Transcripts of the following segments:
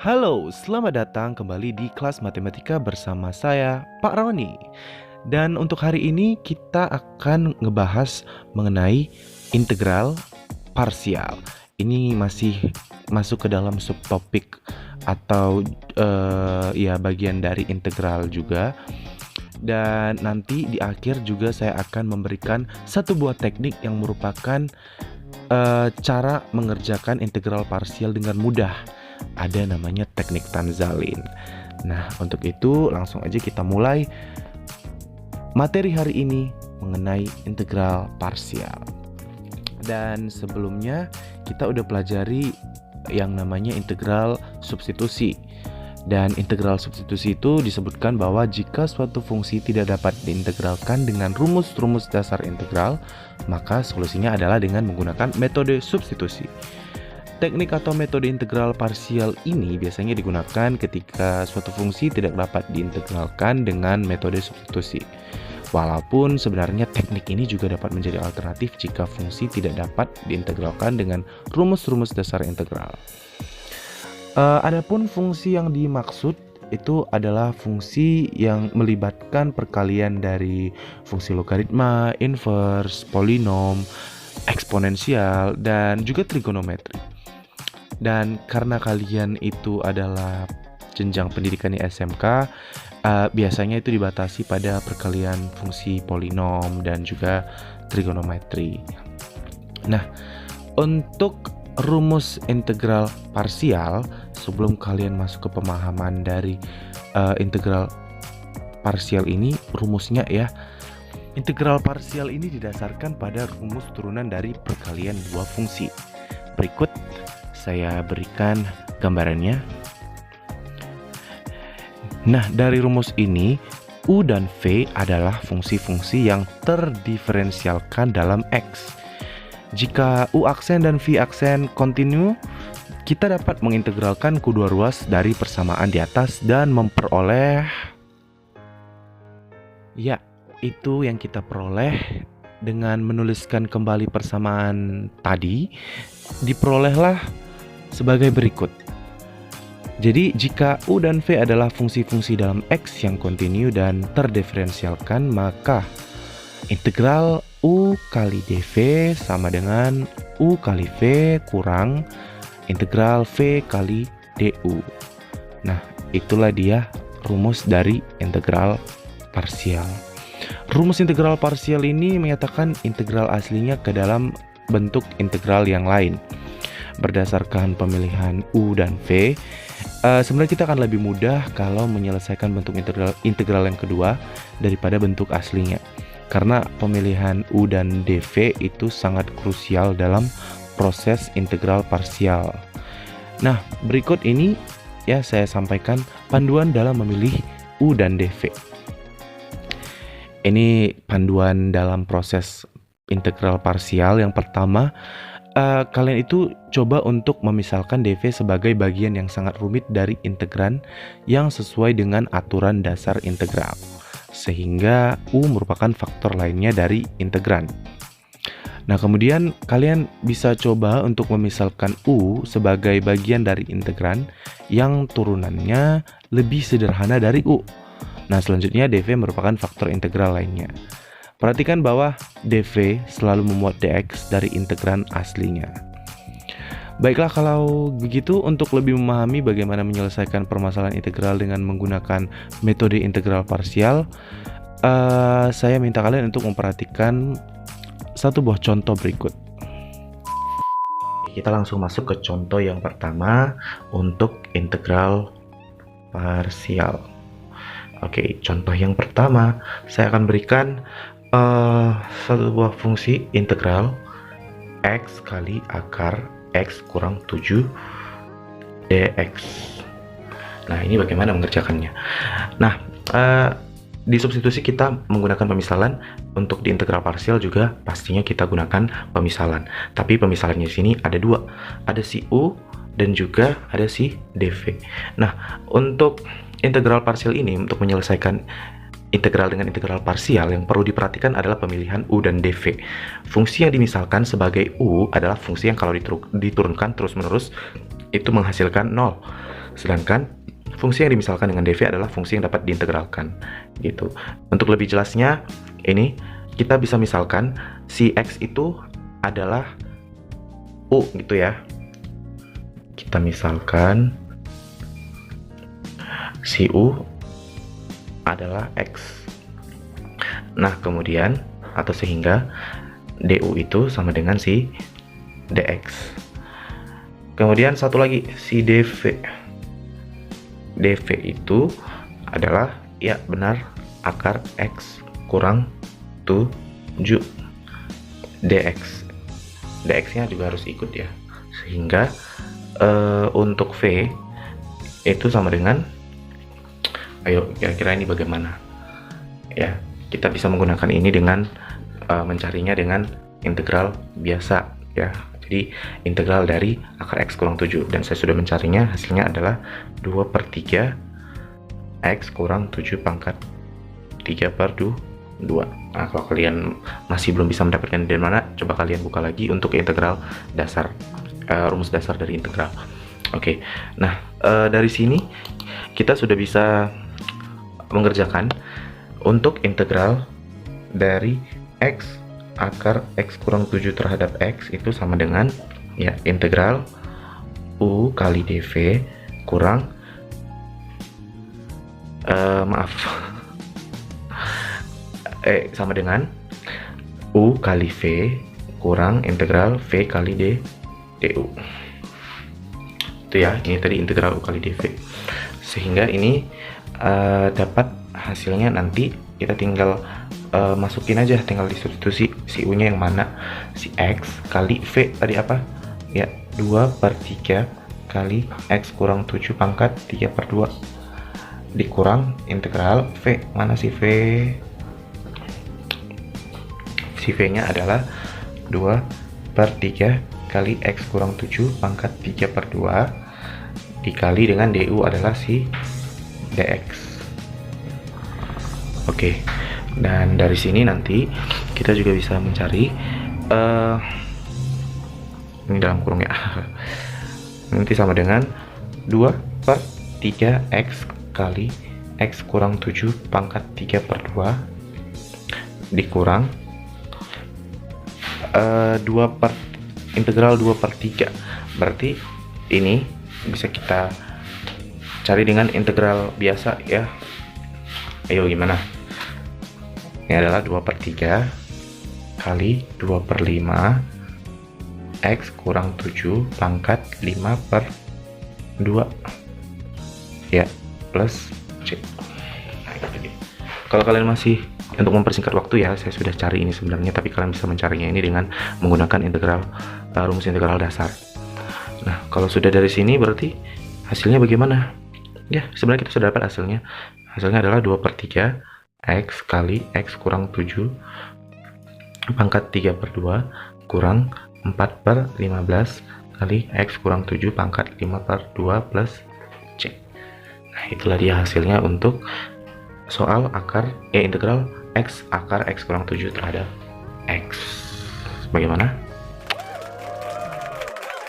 Halo, selamat datang kembali di kelas matematika bersama saya, Pak Roni. Dan untuk hari ini kita akan ngebahas mengenai integral parsial. Ini masih masuk ke dalam subtopik atau ya bagian dari integral juga. Dan nanti di akhir juga saya akan memberikan satu buah teknik yang merupakan cara mengerjakan integral parsial dengan mudah. Ada namanya teknik Tanzalin. Nah, untuk itu langsung aja kita mulai materi hari ini mengenai integral parsial. Dan sebelumnya kita udah pelajari yang namanya integral substitusi. Dan integral substitusi itu disebutkan bahwa jika suatu fungsi tidak dapat diintegralkan dengan rumus-rumus dasar integral, maka solusinya adalah dengan menggunakan metode substitusi. Teknik atau metode integral parsial ini biasanya digunakan ketika suatu fungsi tidak dapat diintegralkan dengan metode substitusi. Walaupun sebenarnya teknik ini juga dapat menjadi alternatif jika fungsi tidak dapat diintegralkan dengan rumus-rumus dasar integral. Adapun fungsi yang dimaksud itu adalah fungsi yang melibatkan perkalian dari fungsi logaritma, inverse, polinom, eksponensial, dan juga trigonometri. Dan karena kalian itu adalah jenjang pendidikan di SMK, biasanya itu dibatasi pada perkalian fungsi polinom dan juga trigonometri. Nah, untuk rumus integral parsial, sebelum kalian masuk ke pemahaman dari integral parsial ini, rumusnya ya. Integral parsial ini didasarkan pada rumus turunan dari perkalian dua fungsi. Berikut saya berikan gambarannya. Nah, dari rumus ini, U dan V adalah fungsi-fungsi yang terdiferensialkan dalam X. Jika U aksen dan V aksen kontinu, kita dapat mengintegralkan kedua ruas dari persamaan di atas dan memperoleh, ya, itu yang kita peroleh dengan menuliskan kembali persamaan tadi, diperolehlah sebagai berikut. Jadi jika U dan V adalah fungsi-fungsi dalam X yang kontinu dan terdiferensialkan, maka integral U kali dV sama dengan U kali V kurang integral V kali du. Nah, itulah dia rumus dari integral parsial. Rumus integral parsial ini menyatakan integral aslinya ke dalam bentuk integral yang lain. Berdasarkan pemilihan U dan V, sebenarnya kita akan lebih mudah kalau menyelesaikan bentuk integral yang kedua daripada bentuk aslinya, karena pemilihan U dan dV itu sangat krusial dalam proses integral parsial. Nah, berikut ini ya saya sampaikan panduan dalam memilih U dan dV. Ini panduan dalam proses integral parsial. Yang pertama, kalian itu coba untuk memisalkan dV sebagai bagian yang sangat rumit dari integran yang sesuai dengan aturan dasar integral, sehingga U merupakan faktor lainnya dari integran. Nah, kemudian kalian bisa coba untuk memisalkan U sebagai bagian dari integran yang turunannya lebih sederhana dari U. Nah, selanjutnya dV merupakan faktor integral lainnya. Perhatikan bahwa dV selalu memuat dx dari integran aslinya. Baiklah, kalau begitu untuk lebih memahami bagaimana menyelesaikan permasalahan integral dengan menggunakan metode integral parsial, saya minta kalian untuk memperhatikan satu buah contoh berikut. Kita langsung masuk ke contoh yang pertama untuk integral parsial. Oke, contoh yang pertama saya akan berikan satu buah fungsi integral X kali akar X kurang 7 dx. Nah, ini bagaimana mengerjakannya? Nah, di substitusi kita menggunakan pemisalan. Untuk di integral parsial juga pastinya kita gunakan pemisalan. Tapi pemisalannya di sini ada dua, ada si U dan juga ada si dV. Nah, untuk integral parsial ini, untuk menyelesaikan integral dengan integral parsial, yang perlu diperhatikan adalah pemilihan U dan dV. Fungsi yang dimisalkan sebagai U adalah fungsi yang kalau diturunkan terus-menerus itu menghasilkan 0. Sedangkan fungsi yang dimisalkan dengan dv adalah fungsi yang dapat diintegralkan gitu. Untuk lebih jelasnya, ini kita bisa misalkan si x itu adalah u gitu ya. Kita misalkan si u adalah x. Nah, kemudian atau sehingga du itu sama dengan si dx. Kemudian satu lagi, si dv. dv itu adalah, ya benar, akar x kurang 7 dx. dx-nya juga harus ikut ya. Sehingga untuk v itu sama dengan, ayo kira-kira ini bagaimana? Ya, kita bisa menggunakan ini dengan mencarinya dengan integral biasa ya. Jadi integral dari akar x kurang 7, dan saya sudah mencarinya, hasilnya adalah 2/3 x kurang 7 pangkat 3/2. Nah, kalau kalian masih belum bisa mendapatkan dari mana, coba kalian buka lagi untuk integral dasar, rumus dasar dari integral. Oke, nah dari sini kita sudah bisa mengerjakan untuk integral dari x akar x kurang 7 terhadap x itu sama dengan, ya, integral u kali dv kurang sama dengan u kali v kurang integral v kali du. Itu ya, ini tadi integral u kali dv. Sehingga ini dapat hasilnya, nanti kita tinggal masukin aja, tinggal disubstitusi si u nya yang mana, si x kali v tadi apa ya, 2/3 kali x kurang 7 pangkat 3/2 dikurang integral v, mana si v, si v nya adalah 2/3 kali x kurang 7 pangkat 3/2 dikali dengan du adalah si dx. Oke, dan dari sini nanti kita juga bisa mencari ini dalam kurung ya, nanti sama dengan 2/3 x kali x kurang 7 pangkat 3/2 dikurang integral 2/3. Berarti ini bisa kita cari dengan integral biasa ya. Ayo gimana? Ini adalah 2/3 kali 2/5 x kurang 7 pangkat 5/2 ya, plus c. Nah, gitu. Kalau kalian masih, untuk mempersingkat waktu ya, saya sudah cari ini sebenarnya, tapi kalian bisa mencarinya ini dengan menggunakan integral rumus integral dasar. Nah, kalau sudah dari sini berarti hasilnya bagaimana? Ya, sebenarnya kita sudah dapat hasilnya. Hasilnya adalah 2/3 x kali x kurang 7 pangkat 3/2 kurang 4/15 kali x kurang 7 pangkat 5/2 plus c. Nah, itulah dia hasilnya untuk soal akar integral x akar x kurang 7 terhadap x. Bagaimana?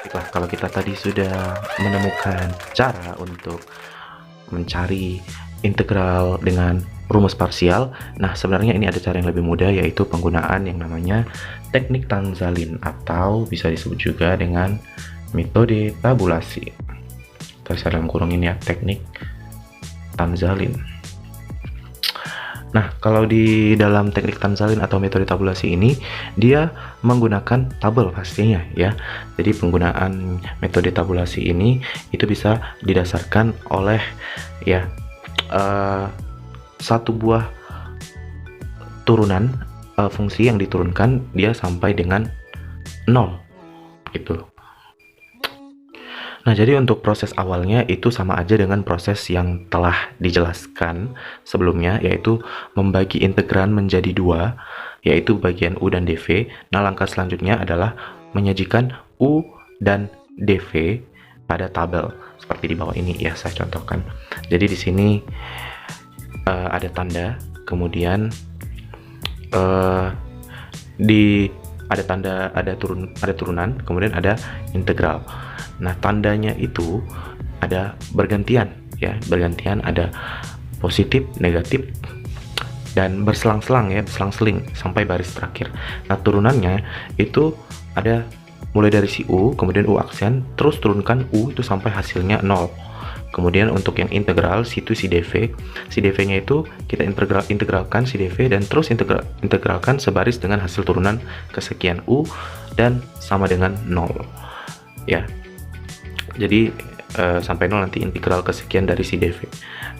Baiklah, kalau kita tadi sudah menemukan cara untuk mencari integral dengan rumus parsial, nah sebenarnya ini ada cara yang lebih mudah, yaitu penggunaan yang namanya teknik Tanzalin, atau bisa disebut juga dengan metode tabulasi. Tulis dalam kurung ini ya, teknik Tanzalin. Nah, kalau di dalam teknik Tanzalin atau metode tabulasi ini, dia menggunakan tabel pastinya ya. Jadi penggunaan metode tabulasi ini itu bisa didasarkan oleh ya satu buah turunan fungsi yang diturunkan dia sampai dengan 0 gitu. Nah, jadi untuk proses awalnya itu sama aja dengan proses yang telah dijelaskan sebelumnya, yaitu membagi integran menjadi 2, yaitu bagian u dan dv. Nah, langkah selanjutnya adalah menyajikan u dan dv pada tabel seperti di bawah ini ya, saya contohkan. Jadi di sini ada tanda, kemudian ada turunan, kemudian ada integral. Nah, tandanya itu ada bergantian ya, bergantian ada positif, negatif, dan berselang-selang ya, berselang-seling sampai baris terakhir. Nah, turunannya itu ada mulai dari si U, kemudian U aksen, terus turunkan U itu sampai hasilnya 0. Kemudian untuk yang integral, situ si dv, si dv-nya itu kita integralkan si dv dan terus integralkan sebaris dengan hasil turunan kesekian U dan sama dengan 0 ya. Jadi sampai 0 nanti integral kesekian dari si dv.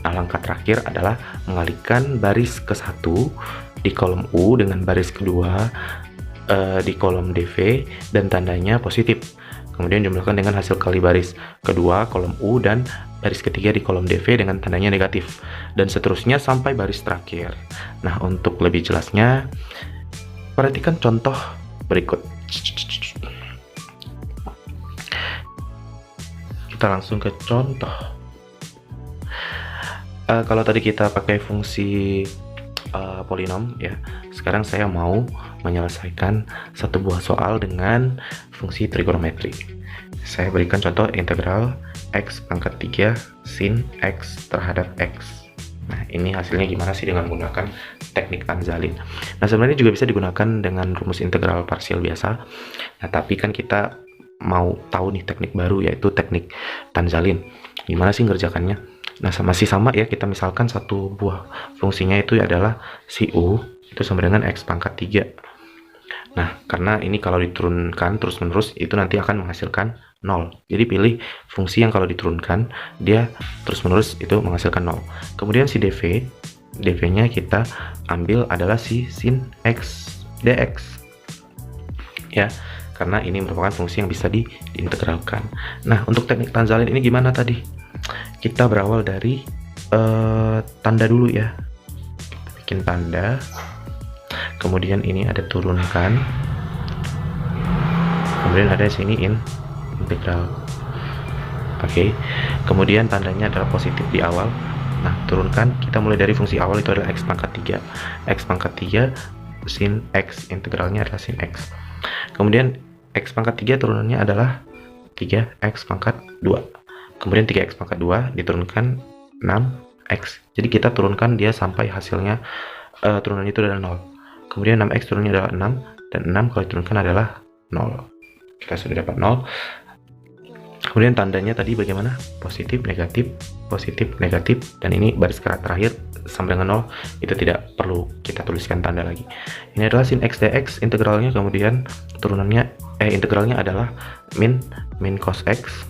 Nah, langkah terakhir adalah mengalihkan baris ke 1 di kolom U dengan baris kedua di kolom dv dan tandanya positif. Kemudian jumlahkan dengan hasil kali baris kedua kolom U dan baris ketiga di kolom dv dengan tandanya negatif, dan seterusnya sampai baris terakhir. Nah, untuk lebih jelasnya perhatikan contoh berikut. Kita langsung ke contoh. Kalau tadi kita pakai fungsi polinom ya, sekarang saya mau menyelesaikan satu buah soal dengan fungsi trigonometri. Saya berikan contoh integral x pangkat 3 sin x terhadap x. Nah, ini hasilnya gimana sih dengan menggunakan teknik Tanzalin. Nah, sebenarnya juga bisa digunakan dengan rumus integral parsial biasa. Nah, tapi kan kita mau tahu nih teknik baru, yaitu teknik Tanzalin. Gimana sih ngerjakannya? Nah, masih sama ya, kita misalkan satu buah fungsinya itu adalah si U itu sama dengan x pangkat 3. Nah, karena ini kalau diturunkan terus-menerus itu nanti akan menghasilkan 0. Jadi pilih fungsi yang kalau diturunkan dia terus-menerus itu menghasilkan 0. Kemudian si dv-nya kita ambil adalah si sin x dx. Ya, karena ini merupakan fungsi yang bisa diintegralkan. Nah, untuk teknik Tanzalin ini gimana tadi? Kita berawal dari tanda dulu ya. Bikin tanda. Kemudian ini ada turunkan. Kemudian ada sini integral. Oke. Kemudian tandanya adalah positif di awal. Nah, turunkan, kita mulai dari fungsi awal itu adalah x pangkat 3. X pangkat 3 sin x, integralnya adalah sin x. Kemudian x pangkat 3 turunannya adalah 3x pangkat 2. Kemudian 3x pangkat 2 diturunkan 6x. Jadi kita turunkan dia sampai hasilnya turunan itu adalah 0. Kemudian 6x turunnya adalah 6, dan 6 kalau diturunkan adalah 0. Kita sudah dapat 0. Kemudian tandanya tadi bagaimana? Positif, negatif, dan ini baris terakhir sampai dengan 0, itu tidak perlu kita tuliskan tanda lagi. Ini adalah sin x dx, integralnya kemudian integralnya adalah min cos x.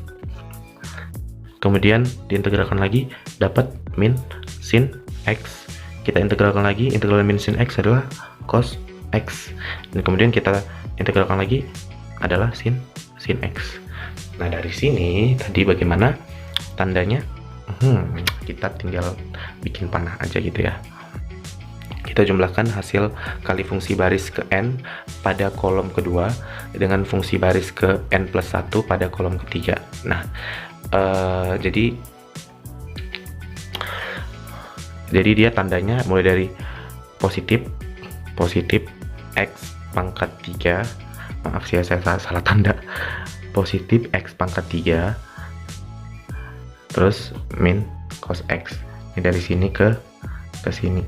Kemudian diintegralkan lagi dapat min sin x. Kita integralkan lagi, integral min sin x adalah cos x. Dan kemudian kita integralkan lagi adalah sin x. Nah, dari sini tadi bagaimana tandanya? Kita tinggal bikin panah aja gitu ya. Kita jumlahkan hasil kali fungsi baris ke n pada kolom kedua dengan fungsi baris ke n plus 1 pada kolom ketiga. Nah, jadi dia tandanya mulai dari positif x pangkat 3. Maaf ya, saya salah tanda. Positif x pangkat 3 terus min cos x. Ini dari sini ke sini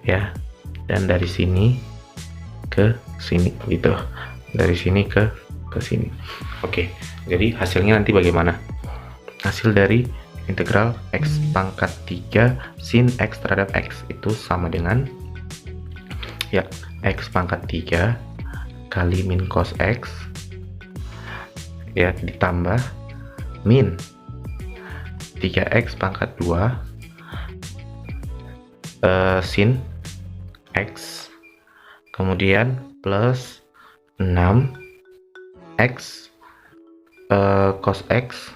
ya, dan dari sini ke sini gitu, dari sini ke sini. Oke, jadi hasilnya nanti bagaimana? Hasil dari integral x pangkat 3 sin x terhadap x itu sama dengan ya x pangkat 3 kali min cos x ya, ditambah min 3x pangkat 2 sin x, kemudian plus 6x cos x,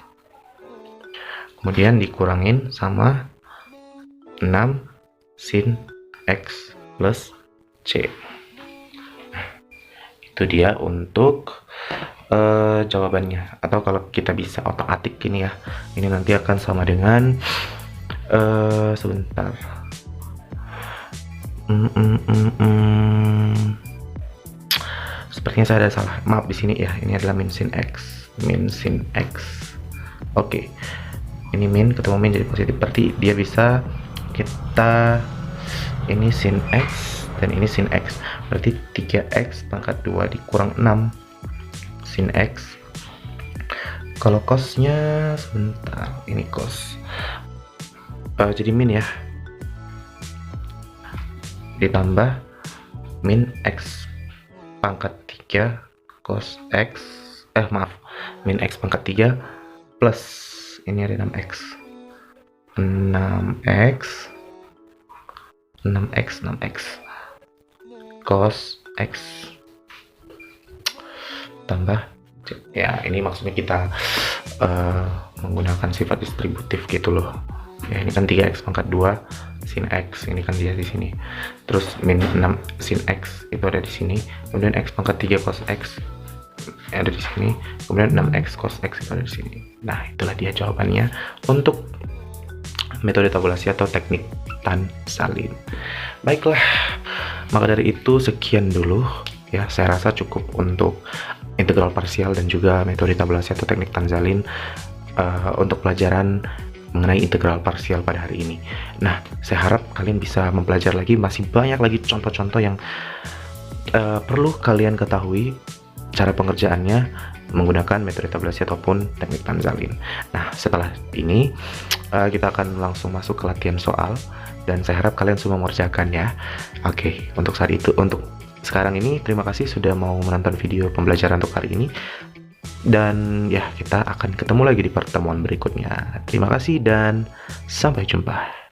kemudian dikurangin sama 6 sin x plus c. Itu dia untuk jawabannya. Atau kalau kita bisa otak-atik ini ya, ini nanti akan sama dengan sebentar, sepertinya saya ada salah, maaf di sini ya. Ini adalah min sin x. Oke. ini min ketemu min jadi positif, berarti dia bisa kita ini sin X dan ini sin X, berarti 3X pangkat 2 dikurang 6 sin X. Kalau cosnya sebentar, ini cos jadi min ya, ditambah min X pangkat 3 cos X, min X pangkat 3 plus ini ada 6X cos X tambah ya, ini maksudnya kita menggunakan sifat distributif gitu loh ya. Ini kan 3X pangkat 2 sin X, ini kan dia di sini, terus min 6 sin X itu ada di sini, kemudian X pangkat 3 cos X ada di sini, kemudian 6X cos X itu ada di sini. Nah, itulah dia jawabannya untuk metode tabulasi atau teknik tan salin. Baiklah, maka dari itu sekian dulu ya, saya rasa cukup untuk integral parsial dan juga metode tabulasi atau teknik tan salin untuk pelajaran mengenai integral parsial pada hari ini. Nah, saya harap kalian bisa mempelajari lagi, masih banyak lagi contoh-contoh yang perlu kalian ketahui cara pengerjaannya menggunakan metode tabulasi ataupun teknik tan salin. Nah, setelah ini kita akan langsung masuk ke latihan soal dan saya harap kalian semua mengerjakan ya. Oke, untuk saat itu, untuk sekarang ini terima kasih sudah mau menonton video pembelajaran untuk hari ini. Dan ya, kita akan ketemu lagi di pertemuan berikutnya. Terima kasih dan sampai jumpa.